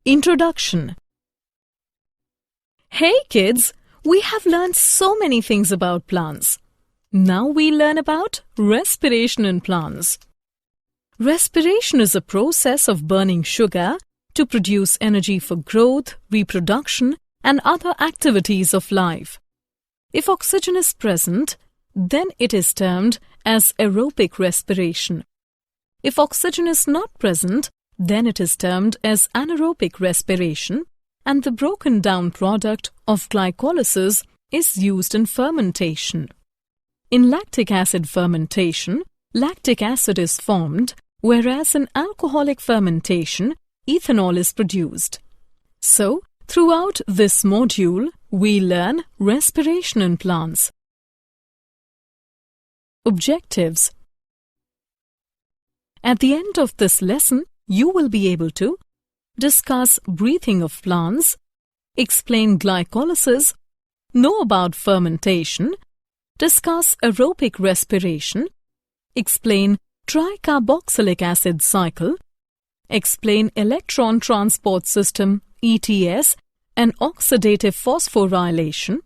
Introduction. Hey kids, we have learned so many things about plants. Now we learn about respiration in plants. Respiration is a process of burning sugar to produce energy for growth, reproduction, and other activities of life. If oxygen is present, then it is termed as aerobic respiration. If oxygen is not present, then it is termed as anaerobic respiration, and the broken down product of glycolysis is used in fermentation. In lactic acid fermentation, lactic acid is formed, whereas in alcoholic fermentation, ethanol is produced. So, throughout this module, we learn respiration in plants. Objectives. At the end of this lesson, you will be able to discuss breathing of plants, explain glycolysis, know about fermentation, discuss aerobic respiration, explain tricarboxylic acid cycle, explain electron transport system ETS and oxidative phosphorylation,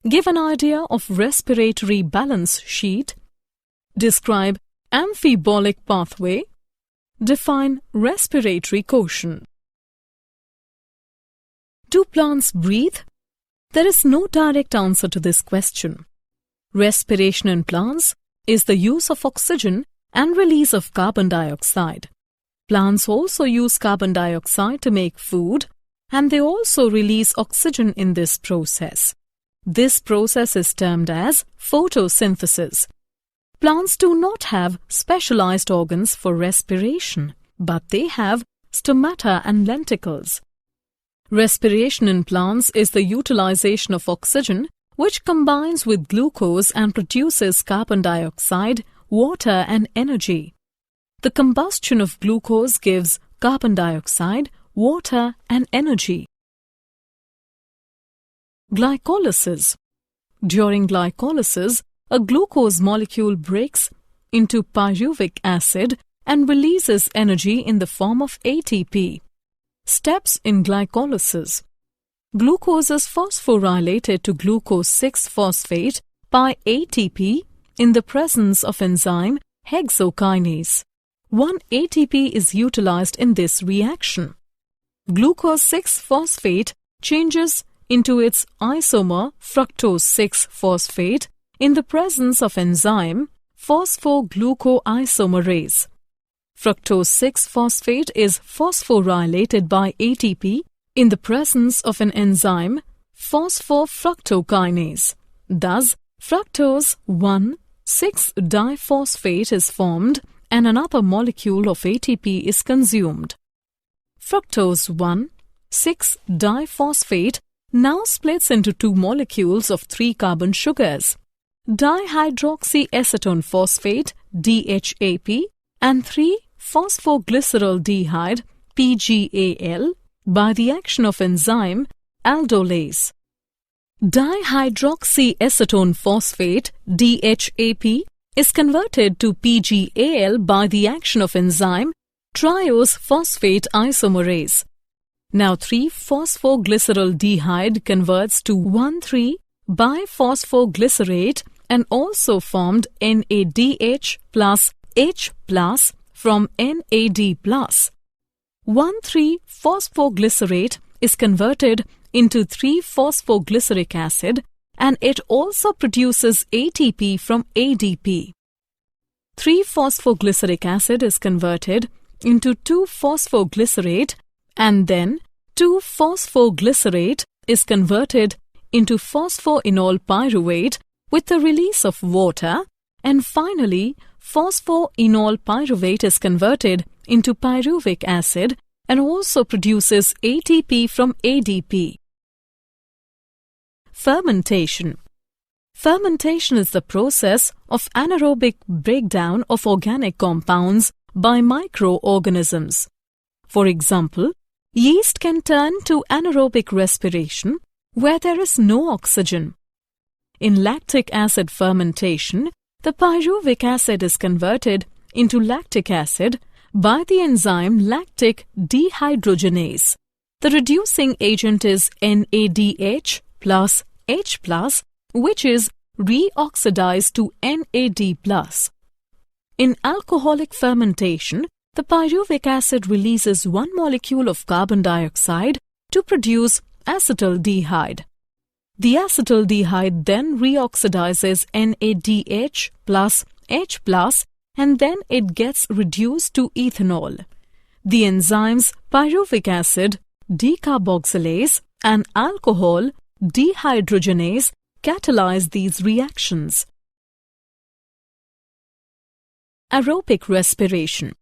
give an idea of respiratory balance sheet, describe amphibolic pathway, define respiratory quotient. Do plants breathe? There is no direct answer to this question. Respiration in plants is the use of oxygen and release of carbon dioxide. Plants also use carbon dioxide to make food, and they also release oxygen in this process. This process is termed as photosynthesis. Plants do not have specialized organs for respiration, but they have stomata and lenticles. Respiration in plants is the utilization of oxygen, which combines with glucose and produces carbon dioxide, water, and energy. The combustion of glucose gives carbon dioxide, water, and energy. Glycolysis. During glycolysis, a glucose molecule breaks into pyruvic acid and releases energy in the form of ATP. Steps in glycolysis. Glucose is phosphorylated to glucose 6-phosphate by ATP in the presence of enzyme hexokinase. 1 ATP is utilized in this reaction. Glucose 6-phosphate changes into its isomer fructose 6-phosphate in the presence of enzyme phosphoglucoisomerase. Fructose 6-phosphate is phosphorylated by ATP in the presence of an enzyme phosphofructokinase. Thus, fructose 1,6-diphosphate is formed and another molecule of ATP is consumed. Fructose 1,6-diphosphate now splits into two molecules of 3-carbon sugars, dihydroxyacetone phosphate DHAP and 3-phosphoglyceraldehyde PGAL by the action of enzyme aldolase. Dihydroxyacetone phosphate DHAP is converted to PGAL by the action of enzyme triose phosphate isomerase. Now 3-phosphoglyceraldehyde converts to 1,3-biphosphoglycerate and also formed NADH plus H plus from NAD plus. 1,3-phosphoglycerate is converted into 3-phosphoglyceric acid and it also produces ATP from ADP. 3-phosphoglyceric acid is converted into 2-phosphoglycerate and then 2-phosphoglycerate is converted into phosphoenol pyruvate with the release of water, and finally phosphoenol pyruvate is converted into pyruvic acid and also produces ATP from ADP. Fermentation. Fermentation is the process of anaerobic breakdown of organic compounds by microorganisms. For example, yeast can turn to anaerobic respiration where there is no oxygen. In lactic acid fermentation, the pyruvic acid is converted into lactic acid by the enzyme lactic dehydrogenase. The reducing agent is NADH plus H+, which is reoxidized to NAD+. In alcoholic fermentation, the pyruvic acid releases one molecule of carbon dioxide to produce acetaldehyde. The acetaldehyde then reoxidizes NADH plus H+, and then it gets reduced to ethanol. The enzymes pyruvic acid, decarboxylase, and alcohol, dehydrogenase, catalyze these reactions. Aerobic respiration.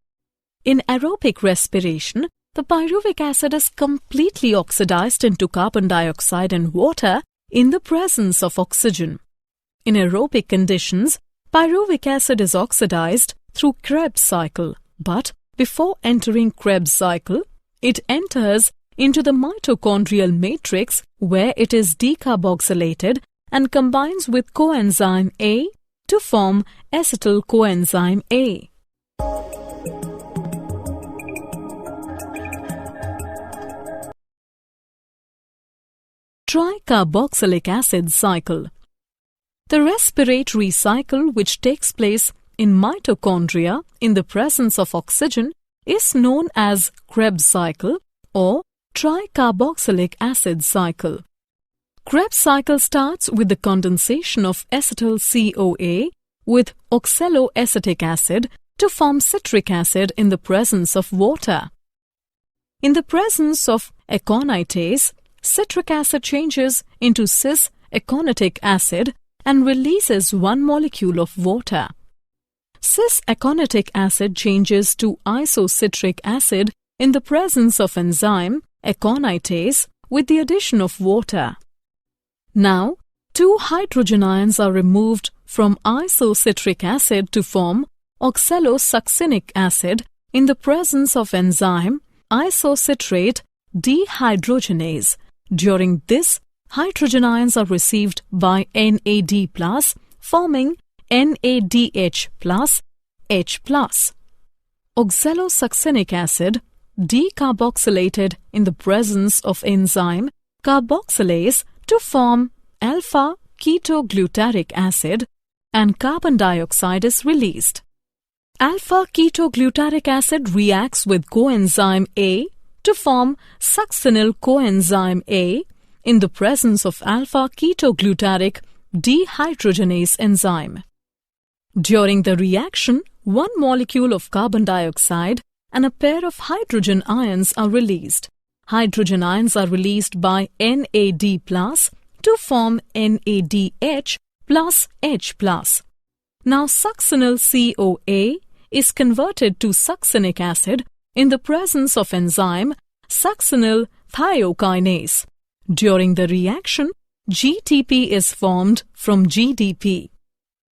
In aerobic respiration, the pyruvic acid is completely oxidized into carbon dioxide and water in the presence of oxygen. In aerobic conditions, pyruvic acid is oxidized through Krebs cycle, but before entering Krebs cycle, it enters into the mitochondrial matrix where it is decarboxylated and combines with coenzyme A to form acetyl coenzyme A. Tricarboxylic acid cycle. The respiratory cycle which takes place in mitochondria in the presence of oxygen is known as Krebs cycle or tricarboxylic acid cycle. Krebs cycle starts with the condensation of acetyl CoA with oxaloacetic acid to form citric acid in the presence of water. In the presence of aconitase, citric acid changes into cis-aconitic acid and releases one molecule of water. Cis-aconitic acid changes to isocitric acid in the presence of enzyme aconitase with the addition of water. Now, two hydrogen ions are removed from isocitric acid to form oxalosuccinic acid in the presence of enzyme isocitrate dehydrogenase. During this, hydrogen ions are received by NAD+, forming NADH plus H+. Oxalosuccinic acid decarboxylated in the presence of enzyme carboxylase to form alpha-ketoglutaric acid, and carbon dioxide is released. Alpha-ketoglutaric acid reacts with coenzyme A to form succinyl coenzyme A in the presence of alpha-ketoglutaric dehydrogenase enzyme. During the reaction, one molecule of carbon dioxide and a pair of hydrogen ions are released. Hydrogen ions are released by NAD+ to form NADH plus H+. Now succinyl CoA is converted to succinic acid in the presence of enzyme succinyl thiokinase. During the reaction, GTP is formed from GDP.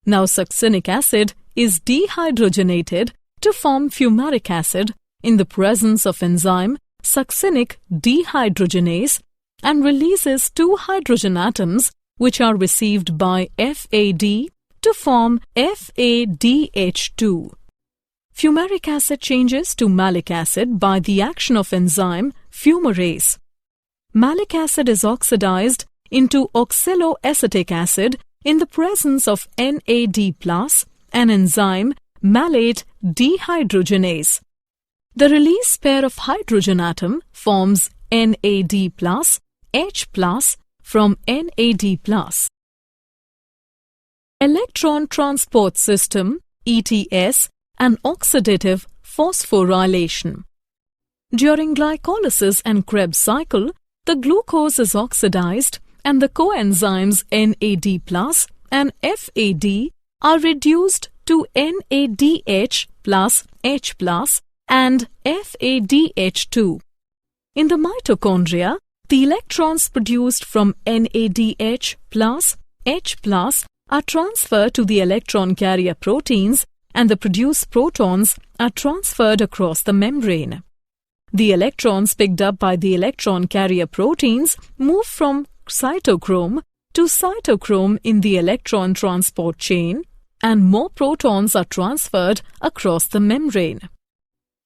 Now succinic acid is dehydrogenated to form fumaric acid in the presence of enzyme succinic dehydrogenase and releases two hydrogen atoms which are received by FAD to form FADH2. Fumaric acid changes to malic acid by the action of enzyme fumarase. Malic acid is oxidized into oxaloacetic acid in the presence of NAD+ and enzyme malate dehydrogenase. The release pair of hydrogen atom forms NAD+, H+ from NAD+. Electron transport system, ETS, and oxidative phosphorylation. During glycolysis and Krebs cycle, the glucose is oxidized and the coenzymes NAD+ and FAD are reduced to NADH plus H+ and FADH2. In the mitochondria, the electrons produced from NADH plus H+ are transferred to the electron carrier proteins and the produced protons are transferred across the membrane. The electrons picked up by the electron carrier proteins move from cytochrome to cytochrome in the electron transport chain, and more protons are transferred across the membrane.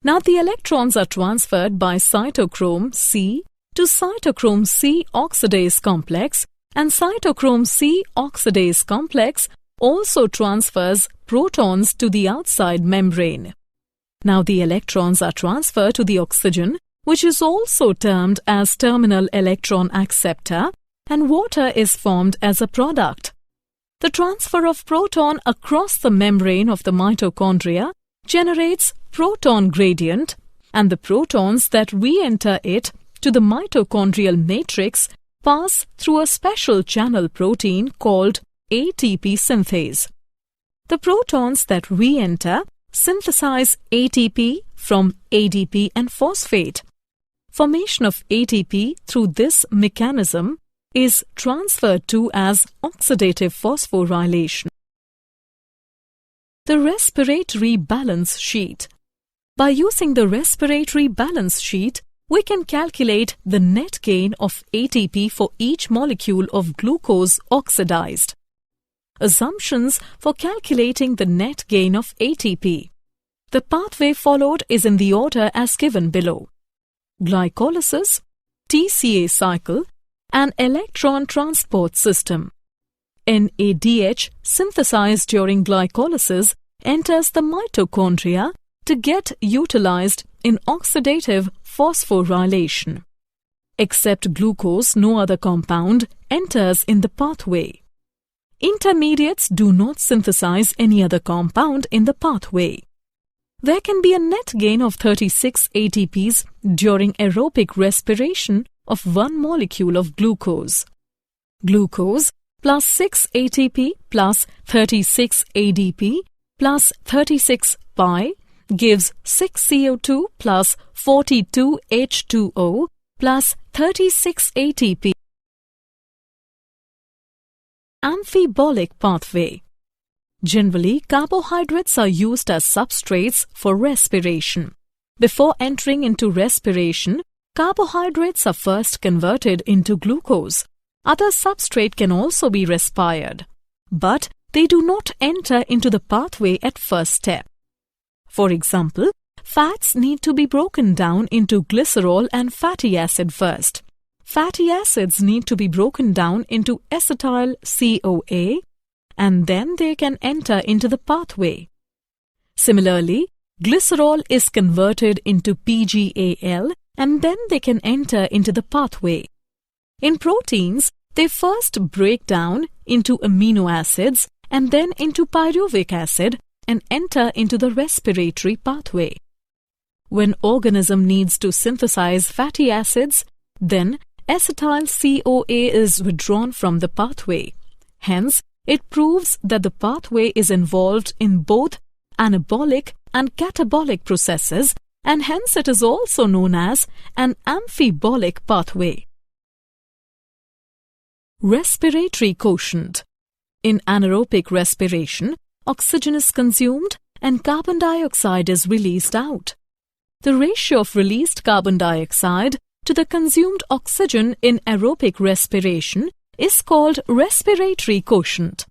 Now the electrons are transferred by cytochrome C to cytochrome C oxidase complex, and cytochrome C oxidase complex also transfers protons to the outside membrane. Now the electrons are transferred to the oxygen, which is also termed as terminal electron acceptor, and water is formed as a product. The transfer of proton across the membrane of the mitochondria generates proton gradient, and the protons that re-enter it to the mitochondrial matrix pass through a special channel protein called ATP synthase. The protons that re-enter synthesize ATP from ADP and phosphate. Formation of ATP through this mechanism is transferred to as oxidative phosphorylation. The respiratory balance sheet. By using the respiratory balance sheet, we can calculate the net gain of ATP for each molecule of glucose oxidized. Assumptions for calculating the net gain of ATP. The pathway followed is in the order as given below: glycolysis, TCA cycle, and electron transport system. NADH synthesized during glycolysis enters the mitochondria to get utilized in oxidative phosphorylation. Except glucose, no other compound enters in the pathway. Intermediates do not synthesize any other compound in the pathway. There can be a net gain of 36 ATPs during aerobic respiration of one molecule of glucose. Glucose plus 6 ATP plus 36 ADP plus 36 pi gives 6 CO2 plus 42 H2O plus 36 ATP. Amphibolic pathway. Generally, carbohydrates are used as substrates for respiration. Before entering into respiration, carbohydrates are first converted into glucose. Other substrate can also be respired, but they do not enter into the pathway at first step. For example, fats need to be broken down into glycerol and fatty acid first. Fatty acids need to be broken down into acetyl CoA, and then they can enter into the pathway. Similarly, glycerol is converted into PGAL, and then they can enter into the pathway. In proteins, they first break down into amino acids and then into pyruvic acid and enter into the respiratory pathway. When organism needs to synthesize fatty acids, then acetyl CoA is withdrawn from the pathway. Hence, it proves that the pathway is involved in both anabolic and catabolic processes, and hence it is also known as an amphibolic pathway. Respiratory quotient. In anaerobic respiration, oxygen is consumed and carbon dioxide is released out. The ratio of released carbon dioxide to the consumed oxygen in aerobic respiration is called respiratory quotient.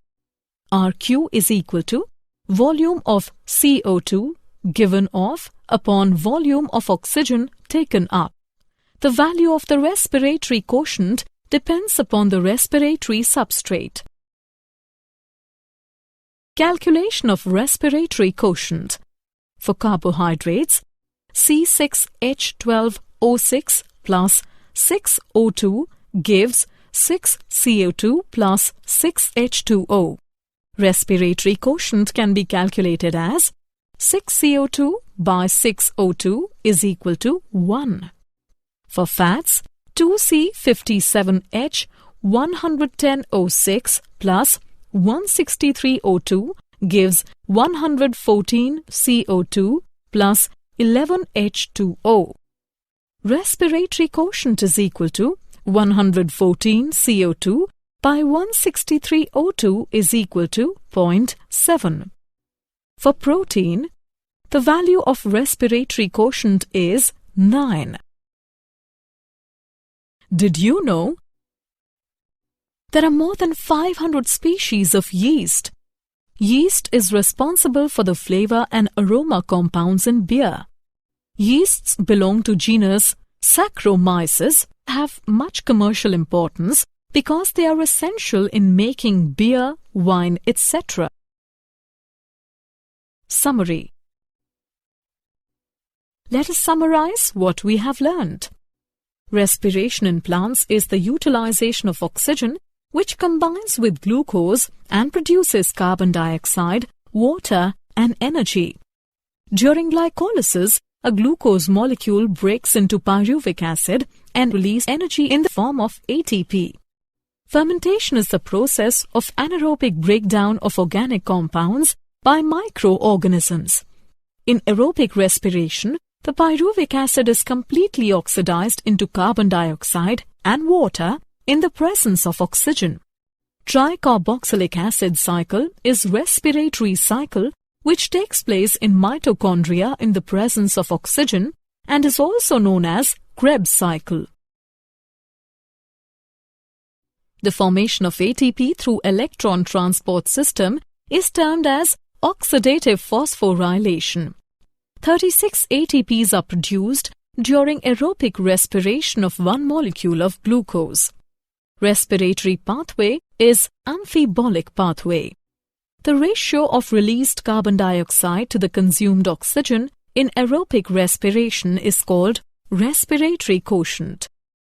RQ is equal to volume of CO2 given off upon volume of oxygen taken up. The value of the respiratory quotient depends upon the respiratory substrate. Calculation of respiratory quotient. For carbohydrates, C6H12O6 plus 6O2 gives 6 CO2 plus 6 H2O. Respiratory quotient can be calculated as 6 CO2 by 6 O2 is equal to 1. For fats, 2C57H 110O6 plus 163O2 gives 114 CO2 plus 11 H2O. Respiratory quotient is equal to 114 CO2 by 163 O2 is equal to 0.7. For protein, the value of respiratory quotient is 9. Did you know? There are more than 500 species of yeast. Yeast is responsible for the flavor and aroma compounds in beer. Yeasts belong to genus Saccharomyces, have much commercial importance because they are essential in making beer, wine, etc. Summary. Let us summarize what we have learned. Respiration in plants is the utilization of oxygen which combines with glucose and produces carbon dioxide, water, and energy. During glycolysis, a glucose molecule breaks into pyruvic acid and releases energy in the form of ATP. Fermentation is the process of anaerobic breakdown of organic compounds by microorganisms. In aerobic respiration, the pyruvic acid is completely oxidized into carbon dioxide and water in the presence of oxygen. Tricarboxylic acid cycle is respiratory cycle which takes place in mitochondria in the presence of oxygen and is also known as Krebs cycle. The formation of ATP through electron transport system is termed as oxidative phosphorylation. 36 ATPs are produced during aerobic respiration of one molecule of glucose. Respiratory pathway is amphibolic pathway. The ratio of released carbon dioxide to the consumed oxygen in aerobic respiration is called respiratory quotient.